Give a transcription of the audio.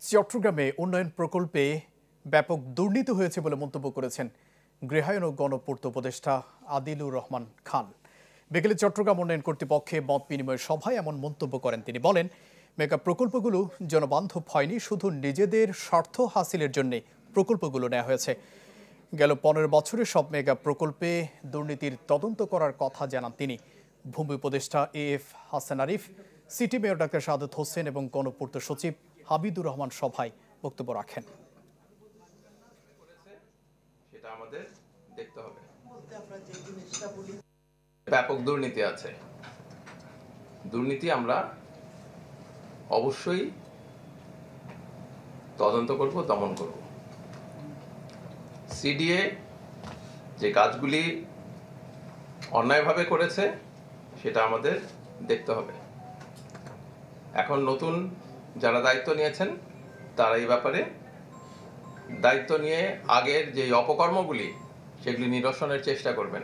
চট্টগ্রামে উন্নয়ন প্রকল্পে ব্যাপক দুর্নীতি হয়েছে বলে মন্তব্য করেছেন গৃহায়ন ও গণপূর্ত উপদেষ্টা আদিলুর রহমান খান। বিকেলে চট্টগ্রাম উন্নয়ন কর্তৃপক্ষে মত বিনিময় সভায় এমন মন্তব্য করেন তিনি। বলেন, মেগা প্রকল্পগুলো জনবান্ধব হয়নি, শুধু নিজেদের স্বার্থ হাসিলের জন্য প্রকল্পগুলো নেওয়া হয়েছে। গেল 15 বছরে সব মেগা প্রকল্পে দুর্নীতির তদন্ত করার কথা জানান তিনি। ভূমি উপদেষ্টা AF Hasan Arif, city mayor doctor Sadat Hossain এবং গণপূর্ত সচিব হাবিদুর রহমান সভায় বক্তব্য রাখেন। সেটা আমাদের দেখতে হবে। ব্যাপক দুর্নীতি আছে, দুর্নীতি আমরা অবশ্যই তদন্ত করব, দমন করব। সিডিএ যে কাজগুলি অন্যায়ভাবে করেছে সেটা আমাদের দেখতে হবে। এখন নতুন যারা দায়িত্ব নিয়েছেন তারা এই ব্যাপারে দায়িত্ব নিয়ে আগের যে অপকর্মগুলি সেগুলি নিরসনের চেষ্টা করবেন।